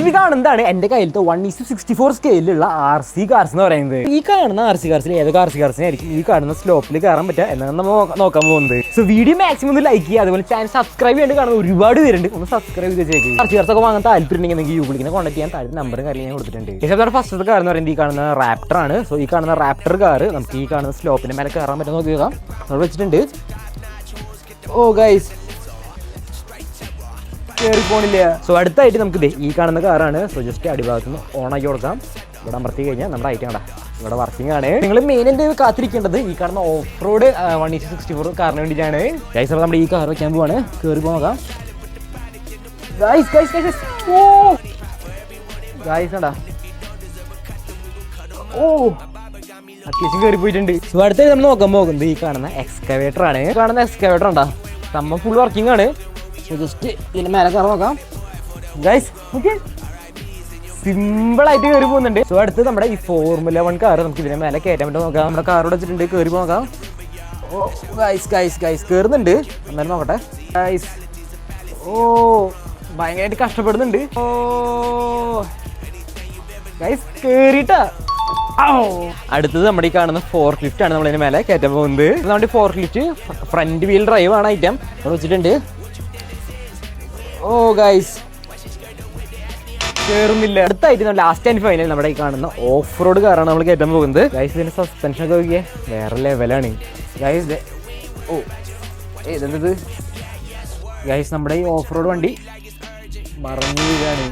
ഇതാണ് എന്റെ കയ്യിലത്തെ 1:64 സ്കെയിലുള്ള RC cars എന്ന് പറയുന്നത്. ഈ കാണുന്ന RC കാർസിൽ ഏതൊക്കെ RC കാർസിനായിരിക്കും ഈ കാണുന്ന സ്ലോപ്പിൽ കയറാൻ പറ്റുക എന്നാണ് നമ്മൾ നോക്കാൻ പോകുന്നത്. സോ വീഡിയോ മാക്സിമം ഒന്ന് ലൈക്ക് ചെയ്യുക, അതുപോലെ ചാനൽ സബ്സ്ക്രൈബ് ചെയ്യേണ്ടി കാണുന്ന ഒരുപാട് പേരുണ്ട്. ഒന്ന് സബ്സ്ക്രൈബ് ചെയ്ത് വെച്ചേക്ക്. RC കാർസ് ഒക്കെ വാങ്ങാൻ താല്പര്യമുണ്ടെങ്കിൽ നിങ്ങൾക്ക് യൂബിളിനെ കോൺടാക്ട് ചെയ്യാൻ താഴെ നമ്പറും കാര്യം ഞാൻ കൊടുത്തിട്ടുണ്ട്. നമ്മുടെ ഫസ്റ്റത്തെ കാർ എന്ന് പറയുന്നത് ഈ കാണുന്ന റാപ്റ്റർ ആണ്. സോ ഈ കാണുന്ന റാപ്റ്റർ കാർ നമുക്ക് ഈ കാണുന്ന സ്ലോപ്പിന്റെ മേലെ കയറാൻ പറ്റുന്ന നോക്കിയാൽ നമ്മൾ വെച്ചിട്ടുണ്ട്. ഓ ഗൈസ് കയറി പോണില്ല. സോ അടുത്തായിട്ട് നമുക്ക് ഈ കാണുന്ന കാറാണ്. സോ ജസ്റ്റ് അടിഭാഗത്ത് നിന്ന് ഓണാക്കി കൊടുക്കാം. ഇവിടെ അമർത്തി കഴിഞ്ഞാൽ നമ്മുടെ ഐറ്റം കണ്ടാ ഇവിടെ വർക്കിംഗ് ആണ്. നിങ്ങൾ മെയിൻ ആയിട്ട് കാത്തിരിക്കേണ്ടത് ഈ കാണുന്ന ഓഫ് റോഡ് 1:64 കാറിന് വേണ്ടിയിട്ടാണ്. ഗൈസ് അപ്പോൾ നമ്മുടെ ഈ കാർ വെക്കാൻ പോവാണ്. കയറി പോകാം ഗൈസ്. ഗൈസ് ഗൈസ് ഓ ഗൈസ് കണ്ടാ ഓ അത്യാവശ്യം കയറി പോയിട്ടുണ്ട്. സോ അടുത്തായിട്ട് നമ്മൾ നോക്കാൻ പോകുന്നത് ഈ കാണുന്ന എക്സ്കവേറ്റർ ആണ്. കാണുന്ന എക്സ്കവേറ്റർ ഉണ്ടാ സംഭവം ഫുൾ വർക്കിംഗ് ആണ്. ജസ്റ്റ് ഇതിന്റെ മേലെ കയറി നോക്കാം ഗൈസ്. ഓക്കെ സിമ്പിൾ ആയിട്ട് കയറി പോകുന്നുണ്ട്. സോ അടുത്ത് നമ്മുടെ ഈ Formula 1 കാർ നമുക്ക് ഇതിന്റെ മേലെ കയറ്റാൻ പറ്റും നോക്കാം. നമ്മുടെ കാർ വെച്ചിട്ടുണ്ട്, കയറി നോക്കാം. ഓ ഗൈസ് ഗൈസ് ഗൈസ് കയറുന്നുണ്ട്. എന്നാലും നോക്കട്ടെ ഗൈസ്. ഓ ഭയങ്കരമായിട്ട് കഷ്ടപ്പെടുന്നുണ്ട്. ഓ ഗൈസ് കേറിട്ടാ. അടുത്തത് നമ്മുടെ ഈ കാണുന്ന ഫോർക്ക് ലിഫ്റ്റ് ആണ് നമ്മൾ ഇതിന് മേലെ കയറ്റാൻ പോകുന്നത്. നമ്മുടെ forklift front wheel drive ആണ് ഐറ്റം അവിടെ വെച്ചിട്ടുണ്ട്. ഓ ഗൈസ് കേറുന്നില്ല. അടുത്തായിട്ട് ലാസ്റ്റ് ആൻഡ് ഫൈനൽ നമ്മുടെ ഈ കാണുന്ന ഓഫ് റോഡ് കാറാണ് നമ്മൾ കയറ്റാൻ പോകുന്നത്. ഗൈസ് ഇതിന്റെ സസ്പെൻഷൻ ഒക്കെ നോക്കിയേ വേറെ ലെവലാണ് ഗൈസ്. ഓ ഇതെന്തത് ഗൈസ് നമ്മുടെ ഈ ഓഫ് റോഡ് വണ്ടി മറന്നു വീഴാണ്.